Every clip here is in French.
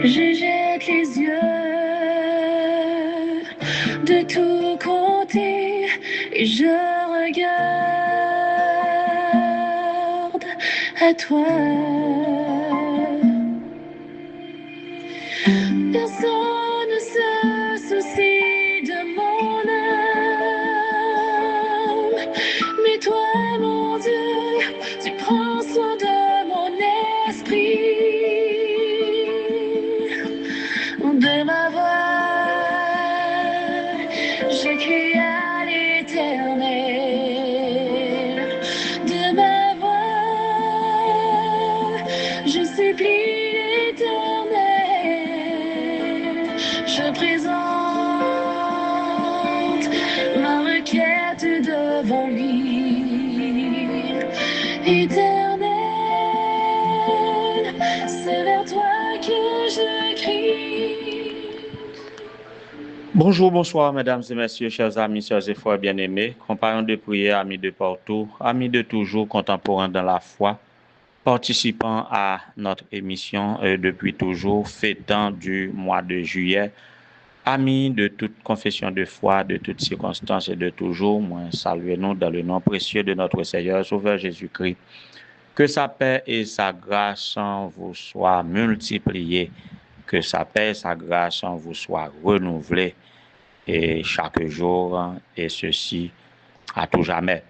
Je jette les yeux de tous côtés et je regarde à toi. Personne ne se soucie de mon âme, mais toi, mon Dieu, tu prends soin de mon esprit, de ma voix. Je crie à l'Éternel, de ma voix. Je supplie l'Éternel. Je présente ma requête devant lui. Éternel, c'est vers toi que je crie. Bonjour, bonsoir, mesdames et messieurs, chers amis, chers et frères bien-aimés, compagnons de prière, amis de partout, amis de toujours, contemporains dans la foi, participant à notre émission depuis toujours, fêtant du mois de juillet, amis de toute confession de foi, de toutes circonstances et de toujours, moi, saluez-nous dans le nom précieux de notre Seigneur, Sauveur Jésus-Christ. Que sa paix et sa grâce vous soient multipliées, que sa paix et sa grâce vous soient renouvelées, et chaque jour, et ceci à tout jamais.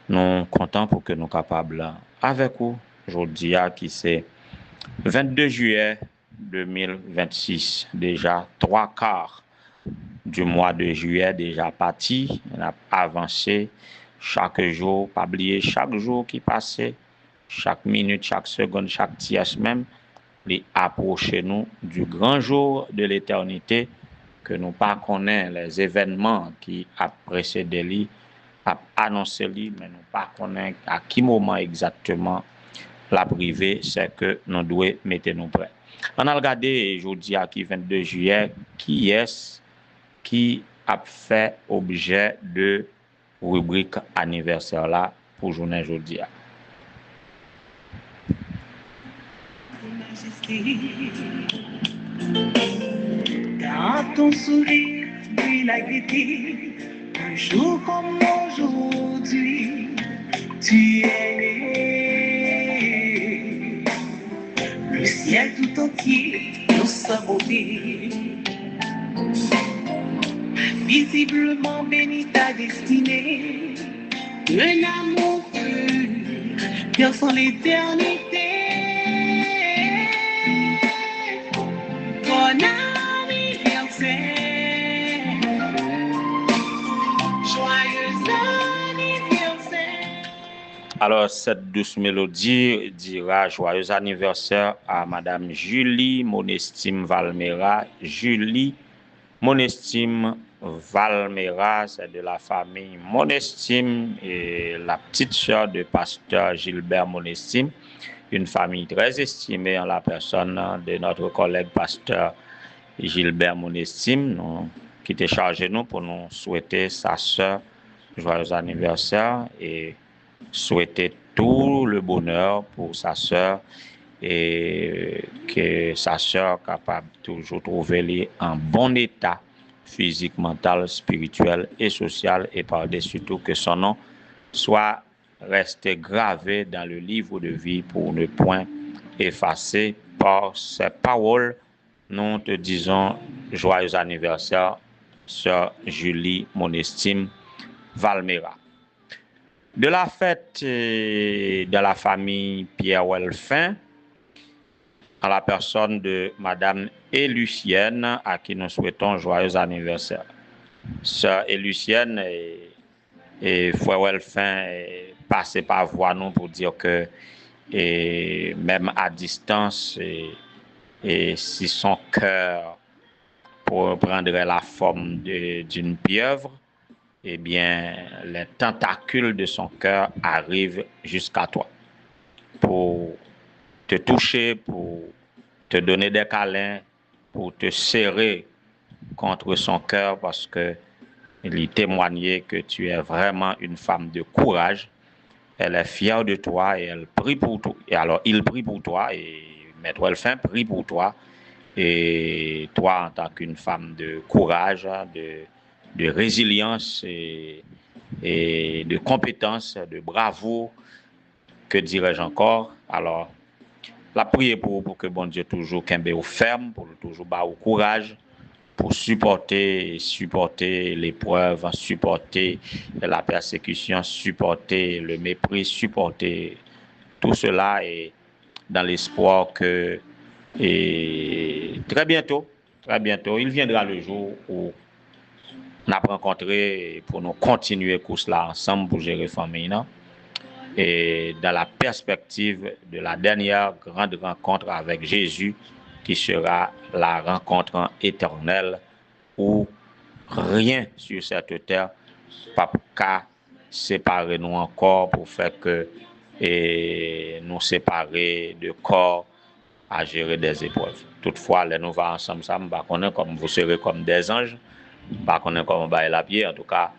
Nous comptons pour que nous capables avec vous, aujourd'hui, qui c'est 22 juillet 2026, déjà 3/4 du mois de juillet déjà parti, on a avancé chaque jour, pas oublier chaque jour qui passait, chaque minute, chaque seconde, chaque tierce même, les approcher nous du grand jour de l'éternité, que nous pas connaissons les événements qui a précédé lui, a annoncé lui, mais nous pas connaissons à qui moment exactement la privée, c'est que nous devons mettre nous prêts. On a regardé aujourd'hui à qui 22 juillet, qui est qui a fait objet de rubrique anniversaire là pour journée aujourd'hui. Dans ton sourire, puis la gaieté, un jour comme aujourd'hui, tu es né. Le ciel tout entier nous sa beauté, visiblement béni ta destinée, un amour pur, perçant l'éternité. Bon anniversaire, joyeux anniversaire. Alors, cette douce mélodie dira joyeux anniversaire à Madame Julie Monestime Valmera. Julie Monestime Valmera, c'est de la famille Monestime et la petite sœur de pasteur Gilbert Monestime, une famille très estimée en la personne de notre collègue pasteur Gilbert Monestime, qui était chargé nous pour nous souhaiter sa sœur joyeux anniversaire et souhaiter tout le bonheur pour sa sœur et que sa sœur capable toujours trouver en bon état physique, mental, spirituel et social, et par-dessus tout que son nom soit resté gravé dans le livre de vie pour ne point effacer par ses paroles. Nous te disons joyeux anniversaire, sœur Julie Monestime Valmera. De la fête de la famille Pierre Welfin, à la personne de Madame Élucienne, à qui nous souhaitons joyeux anniversaire. Sœur Élucienne et Frère Welfin passez par voix nous pour dire que même à distance, et si son cœur prendrait la forme d'une pieuvre, eh bien, les tentacules de son cœur arrivent jusqu'à toi pour te toucher, pour te donner des câlins, pour te serrer contre son cœur, parce que il témoignait que tu es vraiment une femme de courage. Elle est fière de toi et elle prie pour toi. Et alors, il prie pour toi et Maître Welfin prie pour toi. et toi en tant qu'une femme de courage, de résilience et de compétence, de bravoure, que dirais-je encore? Alors, la prière pour que bon Dieu toujours qu'un au ferme, pour toujours bas au courage, pour supporter l'épreuve, supporter la persécution, supporter le mépris, supporter tout cela et dans l'espoir que et très bientôt, il viendra le jour où on a rencontré pour nous continuer course là ensemble pour gérer famille et dans la perspective de la dernière grande rencontre avec Jésus qui sera la rencontre éternelle où rien sur cette terre pas qu'à séparer nous encore pour faire que nous séparer de corps à gérer des épreuves. Toutefois, les nous va ensemble, ça me connaît comme vous serez comme des anges, pas connaît comme on va la pierre en tout cas.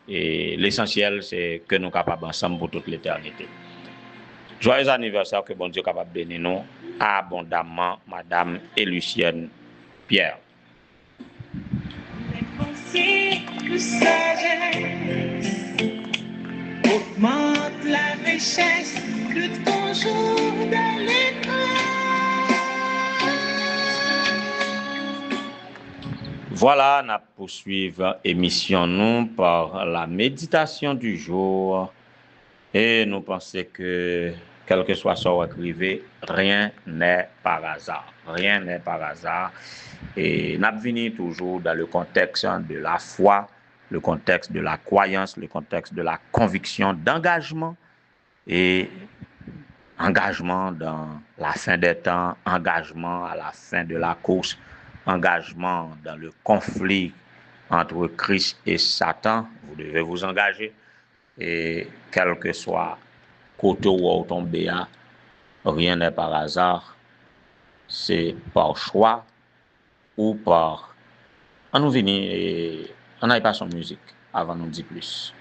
Et l'essentiel, c'est que nous sommes capables ensemble pour toute l'éternité. Joyeux anniversaire, que bon Dieu est capable de bénir nous abondamment, Madame et Lucienne Pierre. Que sagesse augmente la richesse de ton jour d'école. Voilà, nous poursuivons l'émission nous par la méditation du jour et nous pensons que quel que soit son écrivé, rien n'est par hasard. Rien n'est par hasard. Et nous venons toujours dans le contexte de la foi, le contexte de la croyance, le contexte de la conviction, d'engagement et engagement dans la fin des temps, engagement à la fin de la course, engagement dans le conflit entre Christ et Satan. Vous devez vous engager et quel que soit côté où vous tombez, rien n'est par hasard, c'est par choix ou par... On nous vient et on n'aille pas son musique avant de nous dire plus.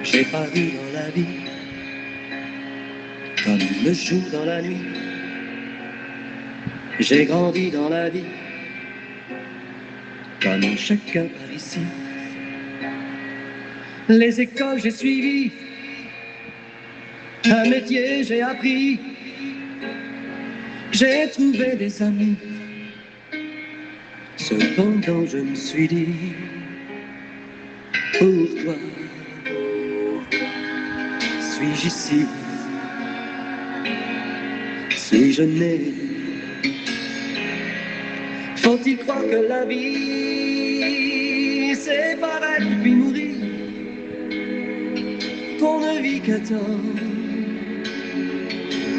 J'ai paru dans la vie comme le jour dans la nuit. J'ai grandi dans la vie comme chacun par ici. Les écoles j'ai suivi, un métier j'ai appris. J'ai trouvé des amis. Cependant je me suis dit, pour toi, suis-je ici? Suis-je né? Faut-il croire que la vie, c'est paraître puis mourir, qu'on ne vit qu'un temps,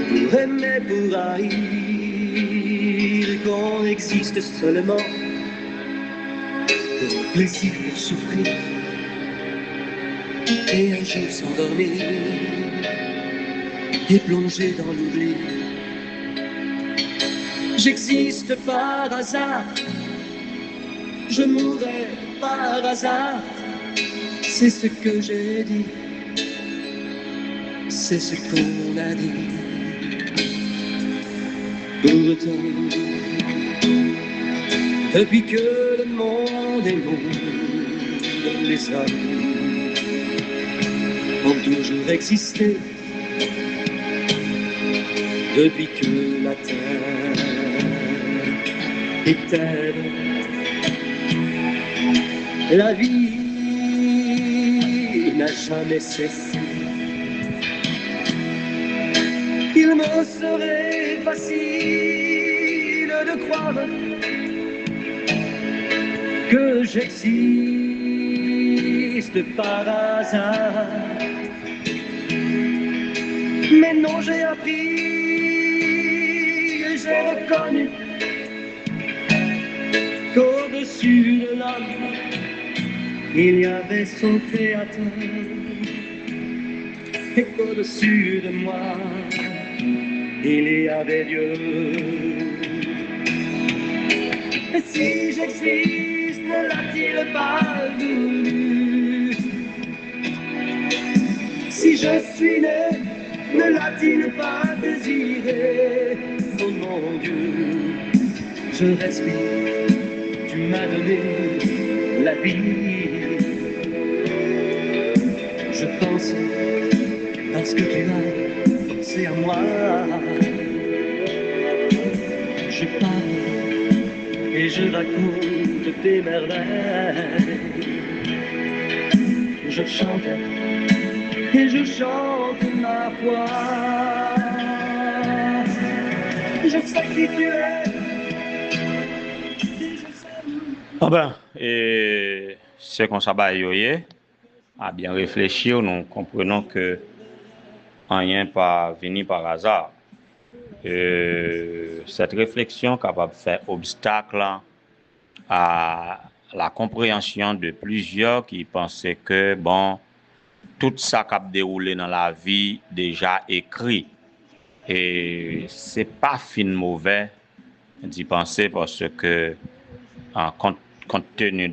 pour aimer, pour haïr, qu'on existe seulement pour plaisir, pour souffrir, et un jour s'endormir et plonger dans l'oubli. J'existe par hasard, je mourrai par hasard, c'est ce que j'ai dit, c'est ce qu'on a dit. Pourtant, depuis que le monde est monde, les hommes ont toujours existé, depuis que la terre est terre, la vie n'a jamais cessé. Il me serait facile de croire que j'existe par hasard, mais non, j'ai appris et j'ai reconnu qu'au-dessus de l'homme il y avait son créateur, et qu'au-dessus de moi il y avait Dieu. Et si j'existe, ne l'a-t-il pas voulu? Si je suis né, ne l'a-t-il pas désiré? Oh mon Dieu, je respire, tu m'as donné la vie. Je pense parce que tu as pensé à moi. Je parle et je raconte tes merveilles. Je chante et je chante ma foi. Je sais qui tu es. Ah ben, et c'est comme ça, à bien réfléchir, nous comprenons que rien pas venu par hasard. Cette réflexion capable de faire obstacle à la compréhension de plusieurs qui pensaient que, bon, tout ça qui a déroulé dans la vie déjà écrit. Et c'est pas fin mauvais d'y penser parce que, compte tenu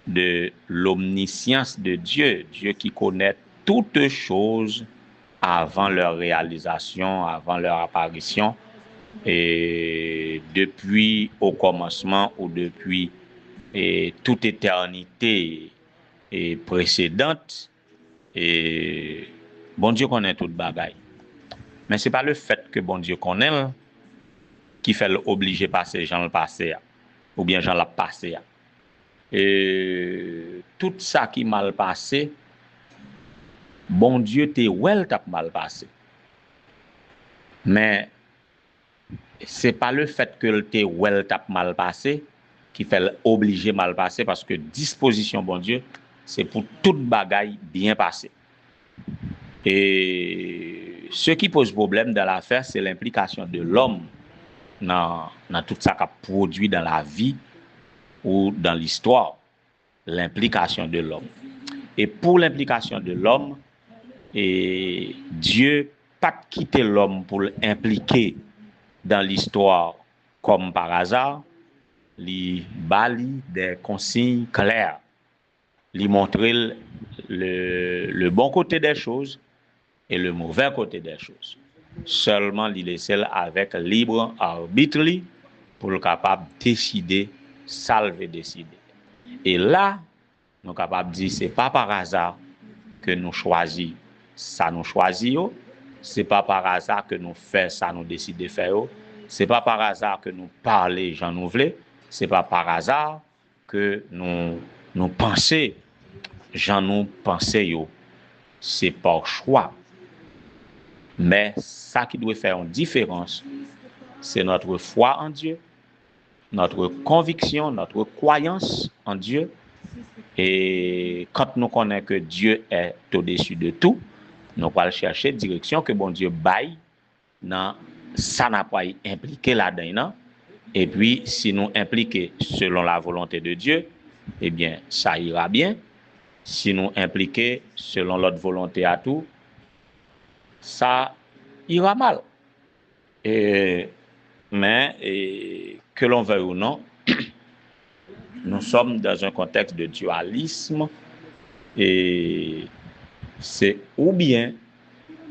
de l'omniscience de Dieu, Dieu qui connaît toutes choses avant leur réalisation, avant leur apparition, et depuis au commencement ou depuis toute éternité précédente, et bon Dieu connaît toute bagaille. Mais c'est pas le fait que bon Dieu connaît qui fait l'obliger passer Jean le passé ou bien Jean l'a passé. Et tout ça qui mal passé, bon Dieu t'es well t'a mal passé. Mais c'est pas le fait que t'es well t'a mal passé qui fait l'obliger mal passé, parce que disposition bon Dieu, c'est pour toute bagaille bien passé. Et ce qui pose problème dans l'affaire, c'est l'implication de l'homme dans tout ça qu'a produit dans la vie ou dans l'histoire. L'implication de l'homme. Et pour l'implication de l'homme, et Dieu pas quitté l'homme pour l'impliquer dans l'histoire comme par hasard, lui bali des consignes claires, lui montrer le bon côté des choses et le mauvais côté des choses. Seulement lui laisser avec libre arbitre pour le capable décider, salver décider. Et là, nous sommes capables de dire c'est pas par hasard que nous choisissons ça, nous choisissons. C'est pas par hasard que nous faisons ça, nous décidons de faire. C'est pas par hasard que nous parlons, j'en nous voulons. C'est pas par hasard que nous pensons, j'en nous pensons. C'est par choix. Mais ça qui doit faire une différence, c'est notre foi en Dieu, notre conviction, notre croyance en Dieu. Et quand nous connaissons que Dieu est au-dessus de tout, nous allons chercher direction que bon Dieu baille dans ça n'a pas impliqué là-dedans. Et puis, si nous impliquons selon la volonté de Dieu, eh bien, ça ira bien. Si nous impliquons selon l'autre volonté à tout, ça ira mal. Mais que l'on veuille ou non, nous sommes dans un contexte de dualisme et c'est ou bien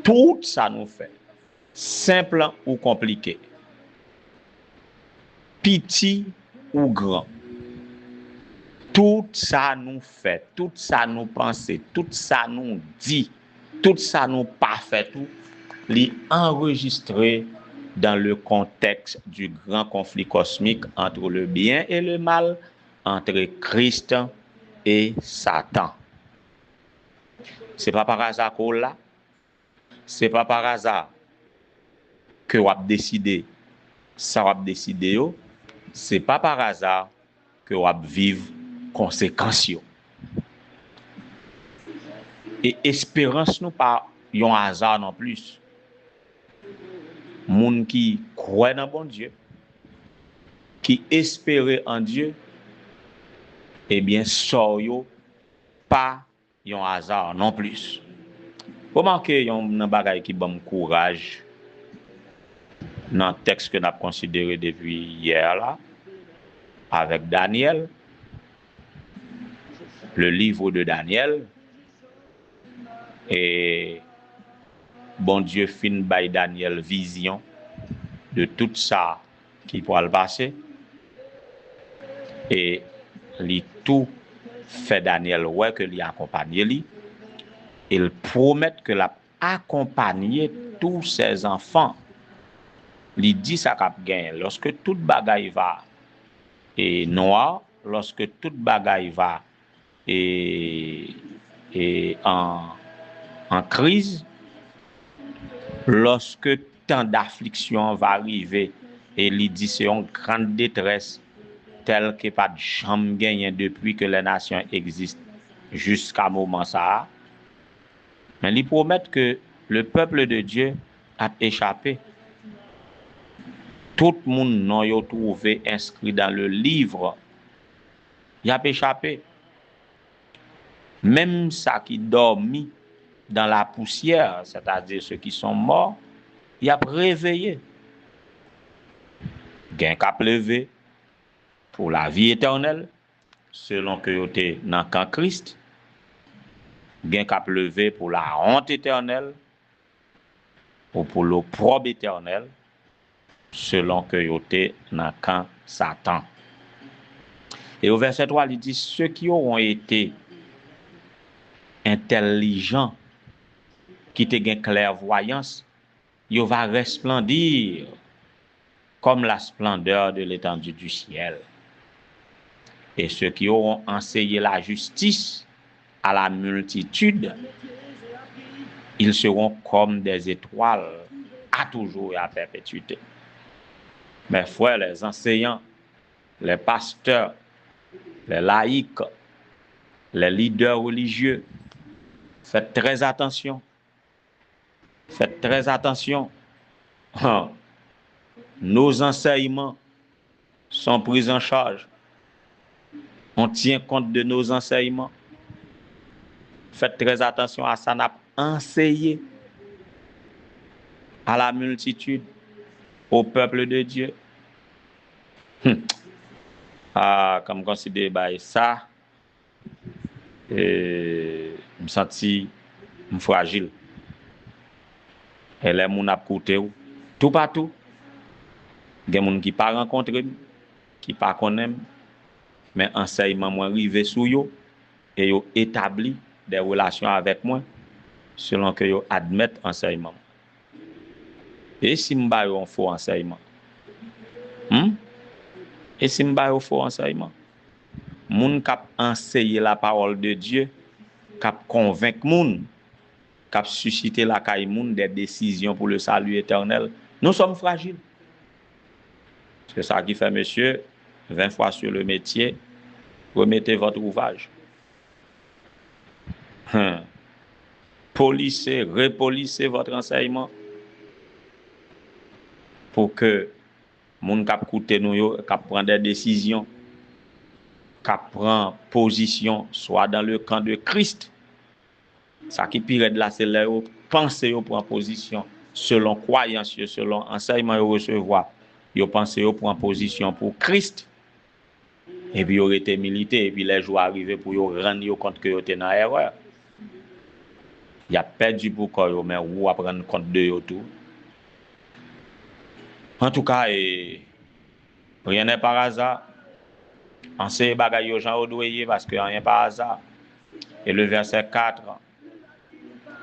tout ça nous fait, simple ou compliqué, petit ou grand, tout ça nous fait, tout ça nous pense, tout ça nous dit, tout ça nous parfait, tout les enregistré dans le contexte du grand conflit cosmique entre le bien et le mal, entre Christ et Satan. C'est pas par hasard qu'on l'a. C'est pas par hasard que vous avez décidé ça vous avez décidé. C'est pas par hasard que vous avez vivre conséquences. Et espérance nous pas un hasard non plus. Moun qui croit dans bon Dieu, qui espère en Dieu, eh bien, soyo pas un hasard non plus. Remarquez un bagay qui bon courage dans le texte que nous avons considéré depuis hier là. avec Daniel, le livre de Daniel, et bon Dieu fin by Daniel vision de tout ça qui pourra le passer, et li tout fait Daniel ouais que li accompagné li, il promet que l'a accompagner tous ses enfants. Li dit ça cap gain lorsque toute bagaille va et noir, lorsque toute bagaille va et en crise, lorsque tant d'affliction va arriver et li dit c'est une grande détresse telle que pas de jamais gagné depuis que les nations existent jusqu'à moment ça. Mais il promet que le peuple de Dieu a échappé. Tout le monde n'a trouvé inscrit dans le livre. Il a échappé. Même ça qui dormi dans la poussière, c'est-à-dire ceux qui sont morts, il a réveillé. Gain cap levé pour la vie éternelle, selon que vous êtes dans le Christ. Gain cap levé pour la honte éternelle, ou pour l'opprobre éternel, selon que vous êtes dans le camp Satan. Et au verset 3, il dit, ceux qui auront été intelligents, qui te gain clairvoyance, ils vont resplendir comme la splendeur de l'étendue du ciel. Et ceux qui auront enseigné la justice à la multitude, ils seront comme des étoiles à toujours et à perpétuité. Mes frères, les enseignants, les pasteurs, les laïcs, les leaders religieux, faites très attention. Faites très attention. Nos enseignements sont pris en charge. On tient compte de nos enseignements. Faites très attention à ça, n'a enseigné à la multitude, au peuple de Dieu. Comme considère ça, je me sens fragile. Et les gens ont coûté tout partout. Il y a des gens qui ne pas rencontré, qui ne pas connaissent, mais enseignement moi arrivé sous eux et ils établi des relations avec moi selon que ils admettent enseignement. Et si je fais un faux enseignement? Et si je fais un faux enseignement? Moun kap enseigner la parole de Dieu, kap convaincre moun, kap susciter la caille moun des décisions pour le salut éternel, nous sommes fragiles. C'est ça qui fait, monsieur, 20 fois sur le métier, remettez votre ouvrage. Polissez, repolissez votre enseignement pour que moun kap koute nou yo, kap prend des décisions, kap prend position, soit dans le camp de Christ. Ça qui pire de là, c'est là où pensez yo prend position selon croyance, selon enseignement yo recevoir. Yo pensez yo prend position pour Christ. Et puis yo été milité et puis les jours arrivés pour yo rendre yo compte que yo était dans erreur. Il a perdu pour quoi yo mais ou à prendre compte de yo tout. En tout cas, rien n'est par hasard. On sait bagay yo gens doyer parce que rien par hasard. Et le verset 4,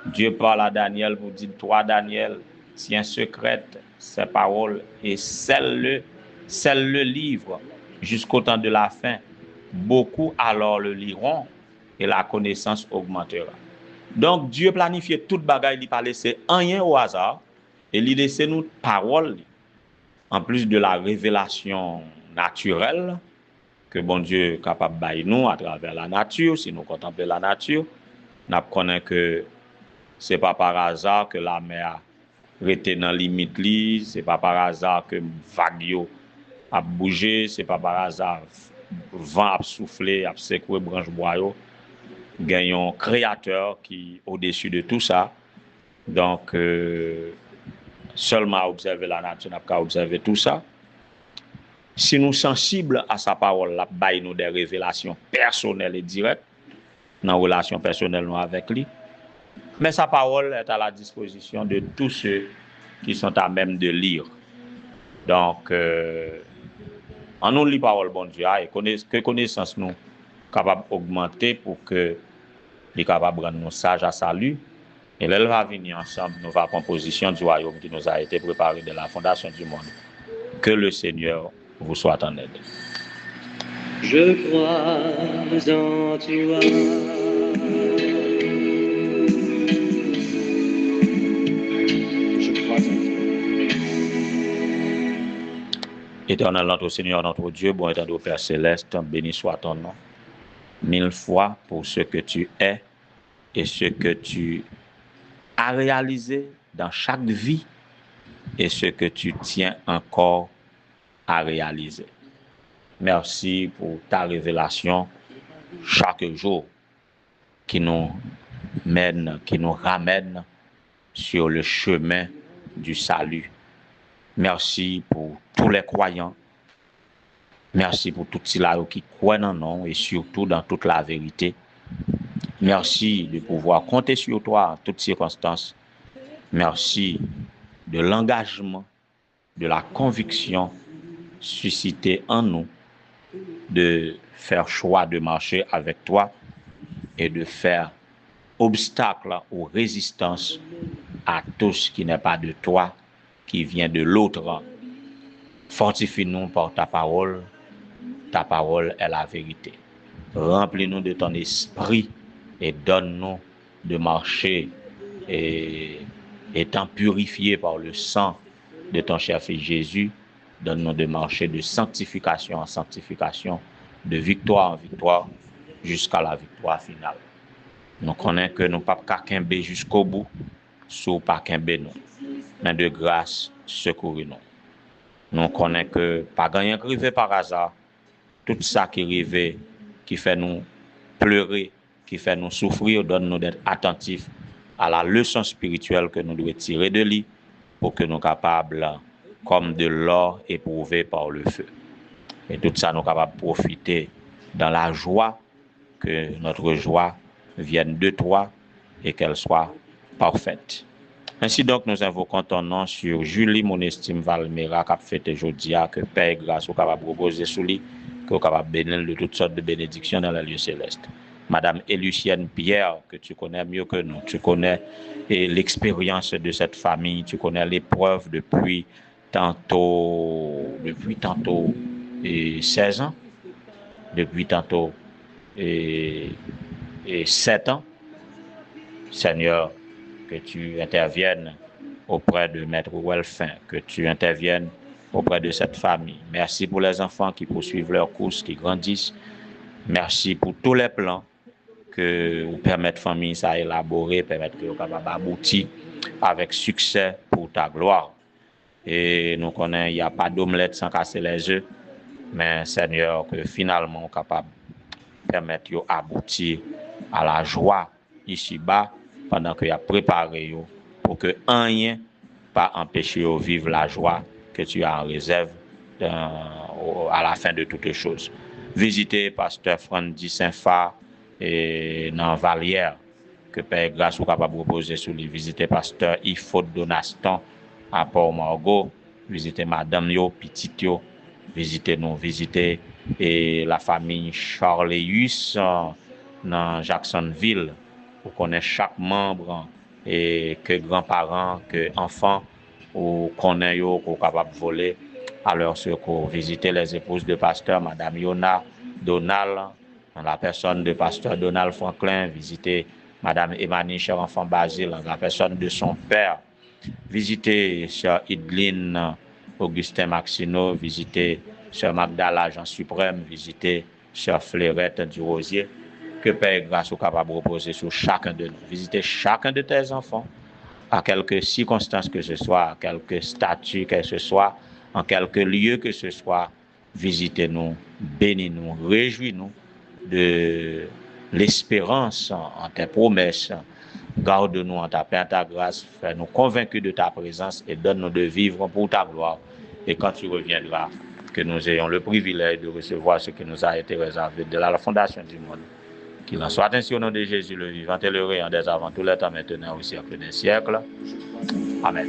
Dieu parle à Daniel pour dire, toi Daniel, tiens secrète ces paroles et scelle le livre jusqu'au temps de la fin. Beaucoup alors le liront et la connaissance augmentera. Donc Dieu planifie toute bagaille, il pas laisser rien au hasard et il laisse nous paroles en plus de la révélation naturelle que bon Dieu est capable de bailler nous à travers la nature. Si nous contemplons la nature, nous connaissons que ce n'est pas par hasard que la mer reste dans la limite, ce n'est pas par hasard que vague a bougé, ce n'est pas par hasard que le vent a soufflé, a secoué branche bois. Gagnons un créateur qui est au-dessus de tout ça. Donc, seulement observer la nature, n'a pas observer tout ça. Si nous sensibles à sa parole, la baille nous des révélations personnelles et directes dans la relation personnelle nous avec lui. Mais sa parole est à la disposition de tous ceux qui sont à même de lire. Donc, en nous lit parole bon Dieu et que connaissance nous capable d'augmenter pour que les capables de rendre nous sages à salut. Et là, elle va venir ensemble, nous va composition du royaume qui nous a été préparé de la fondation du monde. Que le Seigneur vous soit en aide. Je crois en toi. Je crois en toi. Éternel notre Seigneur, notre Dieu, bon étant Père céleste, béni soit ton nom. 1000 fois pour ce que tu es et ce que tu as réalisé dans chaque vie et ce que tu tiens encore à réaliser. Merci pour ta révélation chaque jour qui nous mène, qui nous ramène sur le chemin du salut. Merci pour tous les croyants. Merci pour tous ceux qui croient en nous et surtout dans toute la vérité. Merci de pouvoir compter sur toi en toutes circonstances. Merci de l'engagement, de la conviction suscitée en nous de faire choix de marcher avec toi et de faire obstacle ou résistance à tout ce qui n'est pas de toi, qui vient de l'autre. Fortifie-nous par ta parole. Ta parole est la vérité. Remplis-nous de ton esprit et donne-nous de marcher et étant purifiés par le sang de ton cher Fils Jésus, donne-nous de marcher de sanctification en sanctification, de victoire en victoire, jusqu'à la victoire finale. Nous connaissons que nous ne pouvons pas quimber jusqu'au bout, sous pas quimber nous, mais de grâce, secourez-nous. Nous connaissons que pas gagner arrivé par hasard, tout ça qui arrive, qui fait nous pleurer, qui fait nous souffrir, donne-nous d'être attentifs à la leçon spirituelle que nous devons tirer de lui pour que nous soyons capables, comme de l'or éprouvé par le feu. Et tout ça, nous sommes capables de profiter dans la joie, que notre joie vienne de toi et qu'elle soit parfaite. Ainsi donc, nous invoquons ton nom sur Julie Monestime Valmera, qui a fait aujourd'hui, que Père grâce au capable de proposer sous lui, que capable de bénir de toutes sortes de bénédictions dans les lieux célestes. Madame Élucienne Pierre, que tu connais mieux que nous, tu connais l'expérience de cette famille, tu connais l'épreuve depuis tantôt 16 ans, depuis tantôt 7 ans. Seigneur, que tu interviennes auprès de Maître Welfin, que tu interviennes auprès de cette famille. Merci pour les enfants qui poursuivent leur course, qui grandissent. Merci pour tous les plans que vous permettez famille ça élaborer, permettre que vous capable aboutir avec succès pour ta gloire. Et nous connaissons, il n'y a pas d'omelette sans casser les œufs, mais Seigneur, que finalement, capable de permettre d'aboutir à la joie ici-bas, pendant que tu as préparé pour que rien pas empêcher de vivre la joie que tu as en réserve à la fin de toutes choses. Visitez Pasteur Frandy Saint-Phar et dans Vallière, que Père grâce ou capable de proposer sur lui. Visitez Pasteur Ifod Donaston à Port-Margot. Visitez Madame Yo, Petite Yo. Visitez-nous, visitez et la famille Charleus dans Jacksonville. Pour connaître chaque membre et que grands-parents, que enfants ou connaît yo qu'on capable voler à leur secours. Visiter les épouses de pasteur Madame Yona Donald, dans la personne de pasteur Donald Franklin. Visiter Madame Emmanuel, cher enfant Basile, dans la personne de son père. Visiter sœur Idline Augustin Maxino. Visiter sœur Magdala Jean Suprême. Visiter sœur Fleurette du Rosier. Que Père grâce soit capable de reposer sur chacun de nous. Visiter chacun de tes enfants, à quelque circonstance que ce soit, à quelque statut que ce soit, en quelque lieu que ce soit. Visitez-nous, bénis-nous, réjouis-nous de l'espérance en tes promesses. Garde-nous en ta paix, en ta grâce. Fais-nous convaincus de ta présence et donne-nous de vivre pour ta gloire. Et quand tu reviendras, que nous ayons le privilège de recevoir ce qui nous a été réservé de la fondation du monde. Qu'il en soit ainsi au nom de Jésus, le vivant et le réel, dès avant tout les temps, maintenant au siècle des siècles. Amen.